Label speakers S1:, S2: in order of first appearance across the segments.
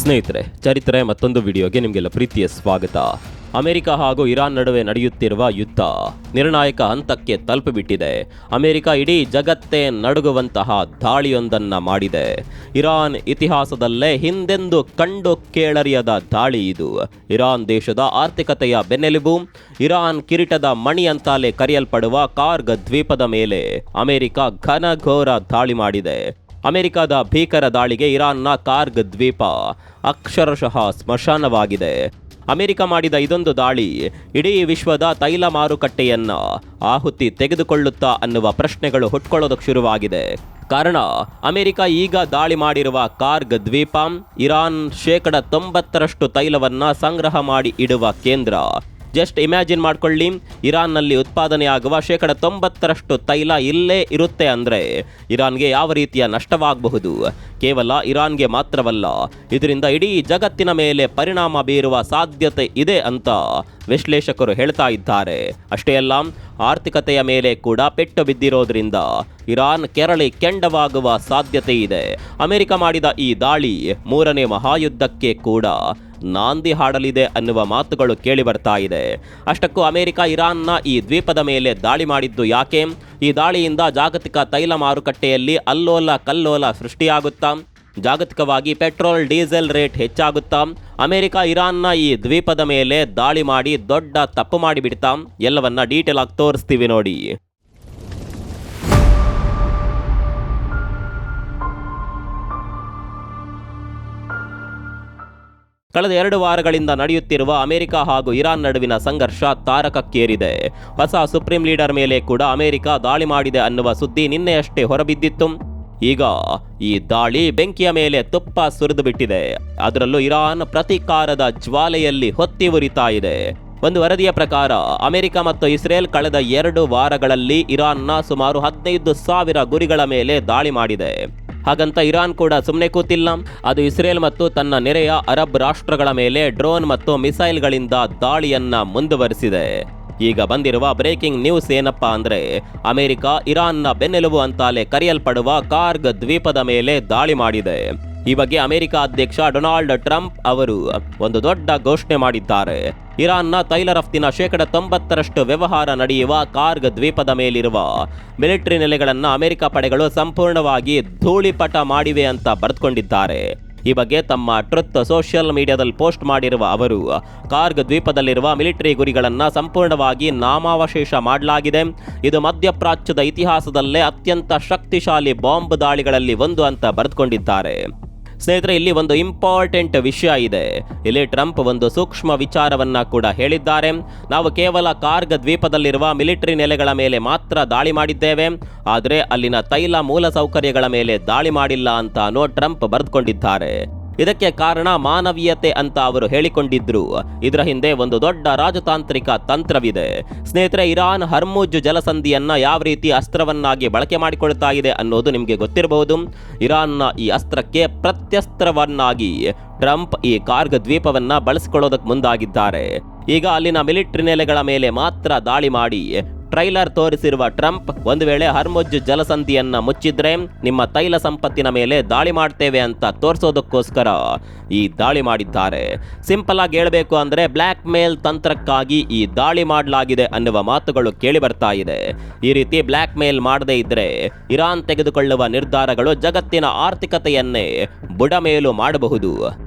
S1: ಸ್ನೇಹಿತರೆ, ಚರಿತ್ರೆ ಮತ್ತೊಂದು ವಿಡಿಯೋಗೆ ನಿಮಗೆಲ್ಲ ಪ್ರೀತಿಯ ಸ್ವಾಗತ. ಅಮೆರಿಕ ಹಾಗೂ ಇರಾನ್ ನಡುವೆ ನಡೆಯುತ್ತಿರುವ ಯುದ್ಧ ನಿರ್ಣಾಯಕ ಹಂತಕ್ಕೆ ತಲುಪಿಬಿಟ್ಟಿದೆ. ಅಮೆರಿಕ ಇಡೀ ಜಗತ್ತೇ ನಡುಗುವಂತಹ ದಾಳಿಯೊಂದನ್ನು ಮಾಡಿದೆ. ಇರಾನ್ ಇತಿಹಾಸದಲ್ಲೇ ಹಿಂದೆಂದೂ ಕಂಡು ಕೇಳರಿಯದ ದಾಳಿ ಇದು. ಇರಾನ್ ದೇಶದ ಆರ್ಥಿಕತೆಯ ಬೆನ್ನೆಲುಬು, ಇರಾನ್ ಕಿರೀಟದ ಮಣಿ ಅಂತಲೇ ಕರೆಯಲ್ಪಡುವ ಕಾರ್ಗ್ ದ್ವೀಪದ ಮೇಲೆ ಅಮೆರಿಕ ಘನಘೋರ ದಾಳಿ ಮಾಡಿದೆ. ಅಮೆರಿಕದ ಭೀಕರ ದಾಳಿಗೆ ಇರಾನ್ನ ಕಾರ್ಗ್ ದ್ವೀಪ ಅಕ್ಷರಶಃ ಸ್ಮಶಾನವಾಗಿದೆ. ಅಮೆರಿಕ ಮಾಡಿದ ಇದೊಂದು ದಾಳಿ ಇಡೀ ವಿಶ್ವದ ತೈಲ ಮಾರುಕಟ್ಟೆಯನ್ನ ಆಹುತಿ ತೆಗೆದುಕೊಳ್ಳುತ್ತಾ ಅನ್ನುವ ಪ್ರಶ್ನೆಗಳು ಹುಟ್ಕೊಳ್ಳೋದಕ್ಕೆ ಶುರುವಾಗಿದೆ. ಕಾರಣ, ಅಮೆರಿಕ ಈಗ ದಾಳಿ ಮಾಡಿರುವ ಕಾರ್ಗ್ ದ್ವೀಪ ಇರಾನ್ 90% ತೈಲವನ್ನ ಸಂಗ್ರಹ ಮಾಡಿ ಇಡುವ ಕೇಂದ್ರ. ಜಸ್ಟ್ ಇಮ್ಯಾಜಿನ್ ಮಾಡ್ಕೊಳ್ಳಿ, ಇರಾನ್ನಲ್ಲಿ ಉತ್ಪಾದನೆಯಾಗುವ 90% ತೈಲ ಇಲ್ಲೇ ಇರುತ್ತೆ ಅಂದರೆ ಇರಾನ್ಗೆ ಯಾವ ರೀತಿಯ ನಷ್ಟವಾಗಬಹುದು. ಕೇವಲ ಇರಾನ್ಗೆ ಮಾತ್ರವಲ್ಲ, ಇದರಿಂದ ಇಡೀ ಜಗತ್ತಿನ ಮೇಲೆ ಪರಿಣಾಮ ಬೀರುವ ಸಾಧ್ಯತೆ ಇದೆ ಅಂತ ವಿಶ್ಲೇಷಕರು ಹೇಳ್ತಾ ಇದ್ದಾರೆ. ಅಷ್ಟೇ ಅಲ್ಲ, ಆರ್ಥಿಕತೆಯ ಮೇಲೆ ಕೂಡ ಪೆಟ್ಟು ಬಿದ್ದಿರೋದ್ರಿಂದ ಇರಾನ್ ಕೆರಳಿ ಕೆಂಡವಾಗುವ ಸಾಧ್ಯತೆ ಇದೆ. ಅಮೆರಿಕ ಮಾಡಿದ ಈ ದಾಳಿ 3ನೇ ಮಹಾಯುದ್ಧಕ್ಕೆ ಕೂಡ ನಾಂದಿ ಹಾಡಲಿದೆ ಅನ್ನುವ ಮಾತುಗಳು ಕೇಳಿ ಬರ್ತಾ ಇದೆ. ಅಷ್ಟಕ್ಕೂ ಅಮೆರಿಕ ಇರಾನ್ನ ಈ ದ್ವೀಪದ ಮೇಲೆ ದಾಳಿ ಮಾಡಿದ್ದು ಯಾಕೆ? ಈ ದಾಳಿಯಿಂದ ಜಾಗತಿಕ ತೈಲ ಮಾರುಕಟ್ಟೆಯಲ್ಲಿ ಅಲ್ಲೋಲ ಕಲ್ಲೋಲ ಸೃಷ್ಟಿಯಾಗುತ್ತಾ? ಜಾಗತಿಕವಾಗಿ ಪೆಟ್ರೋಲ್ ಡೀಸೆಲ್ ರೇಟ್ ಹೆಚ್ಚಾಗುತ್ತಾ? ಅಮೆರಿಕ ಇರಾನ್ನ ಈ ದ್ವೀಪದ ಮೇಲೆ ದಾಳಿ ಮಾಡಿ ದೊಡ್ಡ ತಪ್ಪು ಮಾಡಿಬಿಡ್ತಾ? ಎಲ್ಲವನ್ನ ಡೀಟೇಲ್ ಆಗಿ ತೋರಿಸ್ತೀವಿ ನೋಡಿ. ಕಳೆದ 2 ವಾರಗಳಿಂದ ನಡೆಯುತ್ತಿರುವ ಅಮೆರಿಕ ಹಾಗೂ ಇರಾನ್ ನಡುವಿನ ಸಂಘರ್ಷ ತಾರಕಕ್ಕೇರಿದೆ. ಹೊಸ ಸುಪ್ರೀಂ ಲೀಡರ್ ಮೇಲೆ ಕೂಡ ಅಮೆರಿಕ ದಾಳಿ ಮಾಡಿದೆ ಅನ್ನುವ ಸುದ್ದಿ ನಿನ್ನೆಯಷ್ಟೇ ಹೊರಬಿದ್ದಿತ್ತು. ಈಗ ಈ ದಾಳಿ ಬೆಂಕಿಯ ಮೇಲೆ ತುಪ್ಪ ಸುರಿದು ಬಿಟ್ಟಿದೆ. ಅದರಲ್ಲೂ ಇರಾನ್ ಪ್ರತೀಕಾರದ ಜ್ವಾಲೆಯಲ್ಲಿ ಹೊತ್ತಿ ಉರಿತಾ ಇದೆ. ಒಂದು ವರದಿಯ ಪ್ರಕಾರ ಅಮೆರಿಕ ಮತ್ತು ಇಸ್ರೇಲ್ ಕಳೆದ 2 ವಾರಗಳಲ್ಲಿ ಇರಾನ್ನ ಸುಮಾರು 15,000 ಗುರಿಗಳ ಮೇಲೆ ದಾಳಿ ಮಾಡಿದೆ. ಹಾಗಂತ ಇರಾನ್ ಕೂಡ ಸುಮ್ಮನೆ ಕೂತಿಲ್ಲ. ಅದು ಇಸ್ರೇಲ್ ಮತ್ತು ತನ್ನ ನೆರೆಯ ಅರಬ್ ರಾಷ್ಟ್ರಗಳ ಮೇಲೆ ಡ್ರೋನ್ ಮತ್ತು ಮಿಸೈಲ್ಗಳಿಂದ ದಾಳಿಯನ್ನ ಮುಂದುವರಿಸಿದೆ. ಈಗ ಬಂದಿರುವ ಬ್ರೇಕಿಂಗ್ ನ್ಯೂಸ್ ಏನಪ್ಪಾ ಅಂದ್ರೆ, ಅಮೆರಿಕ ಇರಾನ್ನ ಬೆನ್ನೆಲುಬು ಅಂತಾಲೆ ಕರೆಯಲ್ಪಡುವ ಕಾರ್ಗ್ ದ್ವೀಪದ ಮೇಲೆ ದಾಳಿ ಮಾಡಿದೆ. ಈ ಬಗ್ಗೆ ಅಮೆರಿಕ ಅಧ್ಯಕ್ಷ ಡೊನಾಲ್ಡ್ ಟ್ರಂಪ್ ಅವರು ಒಂದು ದೊಡ್ಡ ಘೋಷಣೆ ಮಾಡಿದ್ದಾರೆ. ಇರಾನ್ನ ತೈಲ ರಫ್ತಿನ 90% ವ್ಯವಹಾರ ನಡೆಯುವ ಕಾರ್ಗ್ ದ್ವೀಪದ ಮೇಲಿರುವ ಮಿಲಿಟರಿ ನೆಲೆಗಳನ್ನು ಅಮೆರಿಕ ಪಡೆಗಳು ಸಂಪೂರ್ಣವಾಗಿ ಧೂಳಿಪಟ ಮಾಡಿವೆ ಅಂತ ಬರೆದುಕೊಂಡಿದ್ದಾರೆ. ಈ ಬಗ್ಗೆ ತಮ್ಮ ಟ್ರುತ್ ಸೋಷಿಯಲ್ ಮೀಡಿಯಾದಲ್ಲಿ ಪೋಸ್ಟ್ ಮಾಡಿರುವ ಅವರು, ಕಾರ್ಗ್ ದ್ವೀಪದಲ್ಲಿರುವ ಮಿಲಿಟರಿ ಗುರಿಗಳನ್ನು ಸಂಪೂರ್ಣವಾಗಿ ನಾಮಾವಶೇಷ ಮಾಡಲಾಗಿದೆ. ಇದು ಮಧ್ಯಪ್ರಾಚ್ಯದ ಇತಿಹಾಸದಲ್ಲೇ ಅತ್ಯಂತ ಶಕ್ತಿಶಾಲಿ ಬಾಂಬ್ ದಾಳಿಗಳಲ್ಲಿ ಒಂದು ಅಂತ ಬರೆದುಕೊಂಡಿದ್ದಾರೆ. ಸ್ನೇಹಿತರೆ, ಇಲ್ಲಿ ಒಂದು ಇಂಪಾರ್ಟೆಂಟ್ ವಿಷಯ ಇದೆ. ಇಲ್ಲಿ ಟ್ರಂಪ್ ಒಂದು ಸೂಕ್ಷ್ಮ ವಿಚಾರವನ್ನ ಕೂಡ ಹೇಳಿದ್ದಾರೆ. ನಾವು ಕೇವಲ ಕಾರ್ಗ್ ದ್ವೀಪದಲ್ಲಿರುವ ಮಿಲಿಟರಿ ನೆಲೆಗಳ ಮೇಲೆ ಮಾತ್ರ ದಾಳಿ ಮಾಡಿದ್ದೇವೆ, ಆದರೆ ಅಲ್ಲಿನ ತೈಲ ಮೂಲಸೌಕರ್ಯಗಳ ಮೇಲೆ ದಾಳಿ ಮಾಡಿಲ್ಲ ಅಂತ ಟ್ರಂಪ್ ಬರೆದುಕೊಂಡಿದ್ದಾರೆ. ಇದಕ್ಕೆ ಕಾರಣ ಮಾನವೀಯತೆ ಅಂತ ಅವರು ಹೇಳಿಕೊಂಡಿದ್ರು. ಇದರ ಹಿಂದೆ ಒಂದು ದೊಡ್ಡ ರಾಜತಾಂತ್ರಿಕ ತಂತ್ರವಿದೆ. ಸ್ನೇಹಿತರೆ, ಇರಾನ್ ಹರ್ಮುಜ್ ಜಲಸಂಧಿಯನ್ನ ಯಾವ ರೀತಿ ಅಸ್ತ್ರವನ್ನಾಗಿ ಬಳಕೆ ಮಾಡಿಕೊಳ್ತಾ ಇದೆ ಅನ್ನೋದು ನಿಮಗೆ ಗೊತ್ತಿರಬಹುದು. ಇರಾನ್ನ ಈ ಅಸ್ತ್ರಕ್ಕೆ ಪ್ರತ್ಯಸ್ತ್ರವನ್ನಾಗಿ ಟ್ರಂಪ್ ಈ ಕಾರ್ಗ್ ದ್ವೀಪವನ್ನ ಬಳಸಿಕೊಳ್ಳೋದಕ್ಕೆ ಮುಂದಾಗಿದ್ದಾರೆ. ಈಗ ಅಲ್ಲಿನ ಮಿಲಿಟರಿ ನೆಲೆಗಳ ಮೇಲೆ ಮಾತ್ರ ದಾಳಿ ಮಾಡಿ ಟ್ರೈಲರ್ ತೋರಿಸಿರುವ ಟ್ರಂಪ್, ಒಂದು ವೇಳೆ ಹರ್ಮುಜ್ ಜಲಸಂಧಿಯನ್ನ ಮುಚ್ಚಿದ್ರೆ ನಿಮ್ಮ ತೈಲ ಸಂಪತ್ತಿನ ಮೇಲೆ ದಾಳಿ ಮಾಡ್ತೇವೆ ಅಂತ ತೋರಿಸೋದಕ್ಕೋಸ್ಕರ ಈ ದಾಳಿ ಮಾಡಿದ್ದಾರೆ. ಸಿಂಪಲ್ ಆಗಿ ಹೇಳಬೇಕು ಅಂದ್ರೆ ಬ್ಲ್ಯಾಕ್ ಮೇಲ್ ತಂತ್ರಕ್ಕಾಗಿ ಈ ದಾಳಿ ಮಾಡಲಾಗಿದೆ ಅನ್ನುವ ಮಾತುಗಳು ಕೇಳಿ ಬರ್ತಾ ಇದೆ. ಈ ರೀತಿ ಬ್ಲ್ಯಾಕ್ ಮೇಲ್ ಮಾಡದೇ ಇದ್ರೆ ಇರಾನ್ ತೆಗೆದುಕೊಳ್ಳುವ ನಿರ್ಧಾರಗಳು ಜಗತ್ತಿನ ಆರ್ಥಿಕತೆಯನ್ನೇ ಬುಡಮೇಲು ಮಾಡಬಹುದು.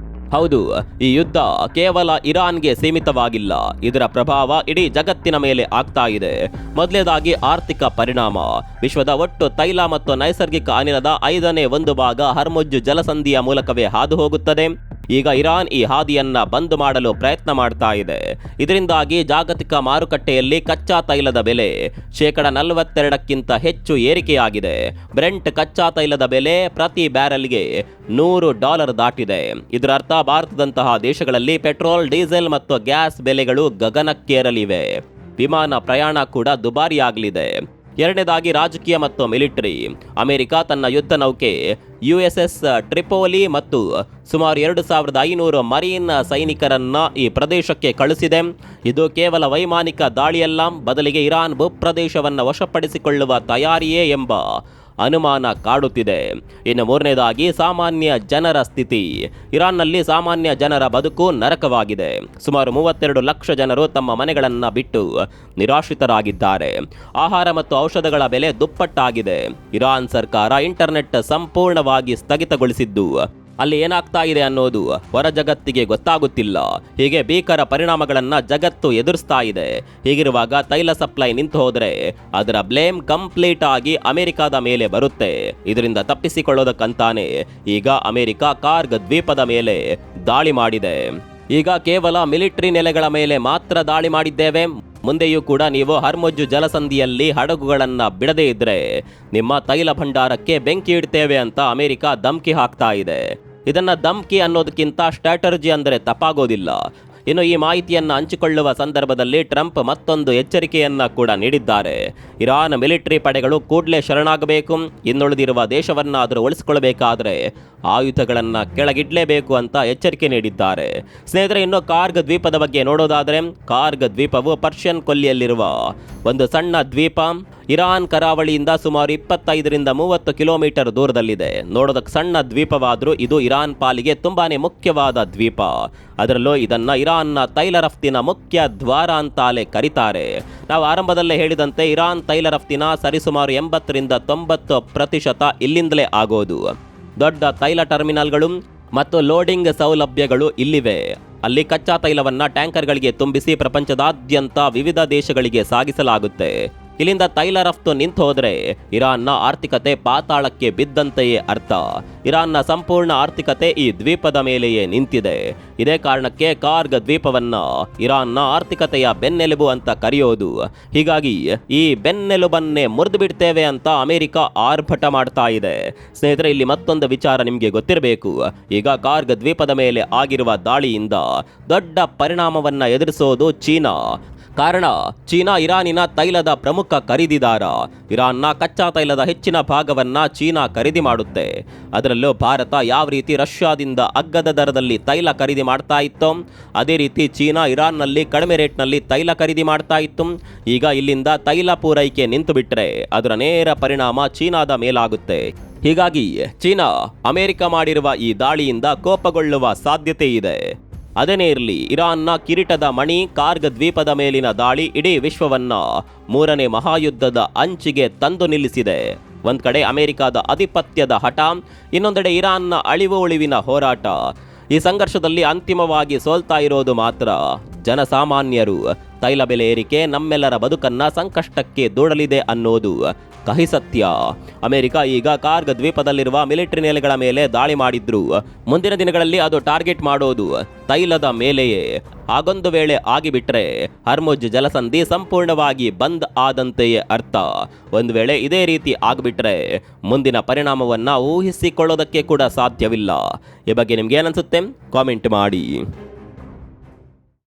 S1: ಹೌದು, ಈ ಯುದ್ಧ ಕೇವಲ ಇರಾನ್ಗೆ ಸೀಮಿತವಾಗಿಲ್ಲ, ಇದರ ಪ್ರಭಾವ ಇಡೀ ಜಗತ್ತಿನ ಮೇಲೆ ಆಗ್ತಾ ಇದೆ. ಮೊದಲನೇದಾಗಿ ಆರ್ಥಿಕ ಪರಿಣಾಮ. ವಿಶ್ವದ ಒಟ್ಟು ತೈಲ ಮತ್ತು ನೈಸರ್ಗಿಕ ಅನಿಲದ 5ನೇ 1 ಭಾಗ ಹರ್ಮುಜ್ ಜಲಸಂಧಿಯ ಮೂಲಕವೇ ಹಾದು ಹೋಗುತ್ತದೆ. ಈಗ ಇರಾನ್ ಈ ಹಾದಿಯನ್ನ ಬಂದ್ ಮಾಡಲು ಪ್ರಯತ್ನ ಮಾಡ್ತಾ ಇದೆ. ಇದರಿಂದಾಗಿ ಜಾಗತಿಕ ಮಾರುಕಟ್ಟೆಯಲ್ಲಿ ಕಚ್ಚಾ ತೈಲದ ಬೆಲೆ 42% ಹೆಚ್ಚು ಏರಿಕೆಯಾಗಿದೆ. ಬ್ರೆಂಟ್ ಕಚ್ಚಾ ತೈಲದ ಬೆಲೆ ಪ್ರತಿ ಬ್ಯಾರೆಲ್ಗೆ $100 ದಾಟಿದೆ. ಇದರರ್ಥ ಭಾರತದಂತಹ ದೇಶಗಳಲ್ಲಿ ಪೆಟ್ರೋಲ್, ಡೀಸೆಲ್ ಮತ್ತು ಗ್ಯಾಸ್ ಬೆಲೆಗಳು ಗಗನಕ್ಕೇರಲಿವೆ. ವಿಮಾನ ಪ್ರಯಾಣ ಕೂಡ ದುಬಾರಿಯಾಗಲಿದೆ. ಎರಡನೇದಾಗಿ ರಾಜಕೀಯ ಮತ್ತು ಮಿಲಿಟರಿ. ಅಮೆರಿಕ ತನ್ನ ಯುದ್ಧ ನೌಕೆ USS ಟ್ರಿಪೋಲಿ ಮತ್ತು ಸುಮಾರು 2500 ಮರೀನ್ ಸೈನಿಕರನ್ನ ಈ ಪ್ರದೇಶಕ್ಕೆ ಕಳಿಸಿದೆ. ಇದು ಕೇವಲ ವೈಮಾನಿಕ ದಾಳಿಯಲ್ಲ, ಬದಲಿಗೆ ಇರಾನ್ ಭೂಪ್ರದೇಶವನ್ನು ವಶಪಡಿಸಿಕೊಳ್ಳುವ ತಯಾರಿಯೇ ಎಂಬ ಅನುಮಾನ ಕಾಡುತ್ತಿದೆ. ಇನ್ನು ಮೂರನೇದಾಗಿ ಸಾಮಾನ್ಯ ಜನರ ಸ್ಥಿತಿ. ಇರಾನ್ನಲ್ಲಿ ಸಾಮಾನ್ಯ ಜನರ ಬದುಕು ನರಕವಾಗಿದೆ. ಸುಮಾರು 32 ಲಕ್ಷ ಜನರು ತಮ್ಮ ಮನೆಗಳನ್ನು ಬಿಟ್ಟು ನಿರಾಶ್ರಿತರಾಗಿದ್ದಾರೆ. ಆಹಾರ ಮತ್ತು ಔಷಧಗಳ ಬೆಲೆ ದುಪ್ಪಟ್ಟಾಗಿದೆ. ಇರಾನ್ ಸರ್ಕಾರ ಇಂಟರ್ನೆಟ್ ಸಂಪೂರ್ಣವಾಗಿ ಸ್ಥಗಿತಗೊಳಿಸಿದ್ದು ಅಲ್ಲಿ ಏನಾಗ್ತಾ ಇದೆ ಅನ್ನೋದು ಹೊರ ಜಗತ್ತಿಗೆ ಗೊತ್ತಾಗುತ್ತಿಲ್ಲ. ಹೀಗೆ ಭೀಕರ ಪರಿಣಾಮಗಳನ್ನು ಜಗತ್ತು ಎದುರಿಸ್ತಾ ಇದೆ. ಹೀಗಿರುವಾಗ ತೈಲ ಸಪ್ಲೈ ನಿಂತು ಹೋದರೆ ಅದರ ಬ್ಲೇಮ್ ಕಂಪ್ಲೀಟ್ ಆಗಿ ಅಮೆರಿಕದ ಮೇಲೆ ಬರುತ್ತೆ. ಇದರಿಂದ ತಪ್ಪಿಸಿಕೊಳ್ಳೋದಕ್ಕಂತಾನೆ ಈಗ ಅಮೆರಿಕ ಕಾರ್ಗ್ ದ್ವೀಪದ ಮೇಲೆ ದಾಳಿ ಮಾಡಿದೆ. ಈಗ ಕೇವಲ ಮಿಲಿಟರಿ ನೆಲೆಗಳ ಮೇಲೆ ಮಾತ್ರ ದಾಳಿ ಮಾಡಿದ್ದೇವೆ, ಮುಂದೆಯೂ ಕೂಡ ನೀವು ಹರ್ಮುಜ್ ಜಲಸಂಧಿಯಲ್ಲಿ ಹಡಗುಗಳನ್ನು ಬಿಡದೇ ಇದ್ರೆ ನಿಮ್ಮ ತೈಲ ಭಂಡಾರಕ್ಕೆ ಬೆಂಕಿ ಇಡ್ತೇವೆ ಅಂತ ಅಮೆರಿಕ ಧಮ್ಕಿ ಹಾಕ್ತಾ ಇದೆ. ಇದನ್ನ ಧಮ್ಕಿ ಅನ್ನೋದಕ್ಕಿಂತ ಸ್ಟ್ರಾಟರ್ಜಿ ಅಂದರೆ ತಪ್ಪಾಗೋದಿಲ್ಲ. ಇನ್ನು ಈ ಮಾಹಿತಿಯನ್ನು ಹಂಚಿಕೊಳ್ಳುವ ಸಂದರ್ಭದಲ್ಲಿ ಟ್ರಂಪ್ ಮತ್ತೊಂದು ಎಚ್ಚರಿಕೆಯನ್ನ ಕೂಡ ನೀಡಿದ್ದಾರೆ. ಇರಾನ್ ಮಿಲಿಟರಿ ಪಡೆಗಳು ಕೂಡಲೇ ಶರಣಾಗಬೇಕು, ಇನ್ನುಳಿದಿರುವ ದೇಶವನ್ನಾದರೂ ಉಳಿಸಿಕೊಳ್ಳಬೇಕಾದ್ರೆ ಆಯುಧಗಳನ್ನು ಕೆಳಗಿಡಲೇಬೇಕು ಅಂತ ಎಚ್ಚರಿಕೆ ನೀಡಿದ್ದಾರೆ. ಸ್ನೇಹಿತರೆ, ಇನ್ನು ಕಾರ್ಗ್ ದ್ವೀಪದ ಬಗ್ಗೆ ನೋಡೋದಾದರೆ, ಕಾರ್ಗ್ ದ್ವೀಪವು ಪರ್ಷಿಯನ್ ಕೊಲ್ಲಿಯಲ್ಲಿರುವ ಒಂದು ಸಣ್ಣ ದ್ವೀಪ. ಇರಾನ್ ಕರಾವಳಿಯಿಂದ ಸುಮಾರು 25ರಿಂದ 30 ಕಿಲೋಮೀಟರ್ ದೂರದಲ್ಲಿದೆ. ನೋಡೋದಕ್ಕೆ ಸಣ್ಣ ದ್ವೀಪವಾದರೂ ಇದು ಇರಾನ್ ಪಾಲಿಗೆ ತುಂಬಾನೇ ಮುಖ್ಯವಾದ ದ್ವೀಪ. ಅದರಲ್ಲೂ ಇದನ್ನ ಇರಾನ್ನ ತೈಲ ರಫ್ತಿನ ಮುಖ್ಯ ದ್ವಾರ ಅಂತಾಲೆ ಕರೀತಾರೆ. ನಾವು ಆರಂಭದಲ್ಲೇ ಹೇಳಿದಂತೆ ಇರಾನ್ ತೈಲ ರಫ್ತಿನ ಸರಿಸುಮಾರು 80ರಿಂದ 90% ಇಲ್ಲಿಂದಲೇ ಆಗೋದು. ದೊಡ್ಡ ತೈಲ ಟರ್ಮಿನಲ್ಗಳು ಮತ್ತು ಲೋಡಿಂಗ್ ಸೌಲಭ್ಯಗಳು ಇಲ್ಲಿವೆ. ಅಲ್ಲಿ ಕಚ್ಚಾ ತೈಲವನ್ನ ಟ್ಯಾಂಕರ್ಗಳಿಗೆ ತುಂಬಿಸಿ ಪ್ರಪಂಚದಾದ್ಯಂತ ವಿವಿಧ ದೇಶಗಳಿಗೆ ಸಾಗಿಸಲಾಗುತ್ತೆ. ಇಲ್ಲಿಂದ ತೈಲ ರಫ್ತು ನಿಂತು ಹೋದರೆ ಇರಾನ್ನ ಆರ್ಥಿಕತೆ ಪಾತಾಳಕ್ಕೆ ಬಿದ್ದಂತೆಯೇ ಅರ್ಥ. ಇರಾನ್ನ ಸಂಪೂರ್ಣ ಆರ್ಥಿಕತೆ ಈ ದ್ವೀಪದ ಮೇಲೆಯೇ ನಿಂತಿದೆ. ಇದೇ ಕಾರಣಕ್ಕೆ ಕಾರ್ಗ್ ದ್ವೀಪವನ್ನ ಇರಾನ್ನ ಆರ್ಥಿಕತೆಯ ಬೆನ್ನೆಲುಬು ಅಂತ ಕರೆಯೋದು. ಹೀಗಾಗಿ ಈ ಬೆನ್ನೆಲುಬನ್ನೇ ಮುರಿದು ಬಿಡ್ತೇವೆ ಅಂತ ಅಮೆರಿಕ ಆರ್ಭಟ ಮಾಡ್ತಾ ಇದೆ. ಸ್ನೇಹಿತರೆ, ಇಲ್ಲಿ ಮತ್ತೊಂದು ವಿಚಾರ ನಿಮಗೆ ಗೊತ್ತಿರಬೇಕು. ಈಗ ಕಾರ್ಗ್ ದ್ವೀಪದ ಮೇಲೆ ಆಗಿರುವ ದಾಳಿಯಿಂದ ದೊಡ್ಡ ಪರಿಣಾಮವನ್ನ ಎದುರಿಸೋದು ಚೀನಾ. ಕಾರಣ, ಚೀನಾ ಇರಾನಿನ ತೈಲದ ಪ್ರಮುಖ ಖರೀದಿದಾರ. ಇರಾನ್ನ ಕಚ್ಚಾ ತೈಲದ ಹೆಚ್ಚಿನ ಭಾಗವನ್ನ ಚೀನಾ ಖರೀದಿ ಮಾಡುತ್ತೆ. ಅದರಲ್ಲೂ ಭಾರತ ಯಾವ ರೀತಿ ರಷ್ಯಾದಿಂದ ಅಗ್ಗದ ದರದಲ್ಲಿ ತೈಲ ಖರೀದಿ ಮಾಡ್ತಾ ಇತ್ತು, ಅದೇ ರೀತಿ ಚೀನಾ ಇರಾನ್ನಲ್ಲಿ ಕಡಿಮೆ ರೇಟ್ನಲ್ಲಿ ತೈಲ ಖರೀದಿ ಮಾಡ್ತಾ ಇತ್ತು. ಈಗ ಇಲ್ಲಿಂದ ತೈಲ ಪೂರೈಕೆ ನಿಂತು ಬಿಟ್ರೆ ಅದರ ನೇರ ಪರಿಣಾಮ ಚೀನಾದ ಮೇಲಾಗುತ್ತೆ. ಹೀಗಾಗಿ ಚೀನಾ ಅಮೆರಿಕ ಮಾಡಿರುವ ಈ ದಾಳಿಯಿಂದ ಕೋಪಗೊಳ್ಳುವ ಸಾಧ್ಯತೆ ಇದೆ. ಅದೇನೇ ಇರಲಿ, ಇರಾನ್ನ ಕಿರೀಟದ ಮಣಿ ಕಾರ್ಗ್ ದ್ವೀಪದ ಮೇಲಿನ ದಾಳಿ ಇಡೀ ವಿಶ್ವವನ್ನ 3ನೇ ಮಹಾಯುದ್ಧದ ಅಂಚಿಗೆ ತಂದು ನಿಲ್ಲಿಸಿದೆ. ಒಂದ್ ಕಡೆ ಅಮೆರಿಕದ ಆಧಿಪತ್ಯದ ಹಠ, ಇನ್ನೊಂದೆಡೆ ಇರಾನ್ನ ಅಳಿವು ಉಳಿವಿನ ಹೋರಾಟ. ಈ ಸಂಘರ್ಷದಲ್ಲಿ ಅಂತಿಮವಾಗಿ ಸೋಲ್ತಾ ಇರೋದು ಮಾತ್ರ ಜನಸಾಮಾನ್ಯರು. ತೈಲ ಬೆಲೆ ಏರಿಕೆ ನಮ್ಮೆಲ್ಲರ ಬದುಕನ್ನ ಸಂಕಷ್ಟಕ್ಕೆ ದೂಡಲಿದೆ ಅನ್ನೋದು ಕಹಿ ಸತ್ಯ. ಅಮೆರಿಕ ಈಗ ಕಾರ್ಗ್ ದ್ವೀಪದಲ್ಲಿರುವ ಮಿಲಿಟರಿ ನೆಲೆಗಳ ಮೇಲೆ ದಾಳಿ ಮಾಡಿದ್ರು. ಮುಂದಿನ ದಿನಗಳಲ್ಲಿ ಅದು ಟಾರ್ಗೆಟ್ ಮಾಡೋದು ತೈಲದ ಮೇಲೆಯೇ. ಹಾಗೊಂದು ವೇಳೆ ಆಗಿಬಿಟ್ರೆ ಹರ್ಮುಜ್ ಜಲಸಂಧಿ ಸಂಪೂರ್ಣವಾಗಿ ಬಂದ್ ಆದಂತೆಯೇ ಅರ್ಥ. ಒಂದು ವೇಳೆ ಇದೇ ರೀತಿ ಆಗಿಬಿಟ್ರೆ ಮುಂದಿನ ಪರಿಣಾಮವನ್ನ ಊಹಿಸಿಕೊಳ್ಳೋದಕ್ಕೆ ಕೂಡ ಸಾಧ್ಯವಿಲ್ಲ. ಈ ಬಗ್ಗೆ ನಿಮ್ಗೆ ಏನನ್ಸುತ್ತೆ? ಕಾಮೆಂಟ್ ಮಾಡಿ.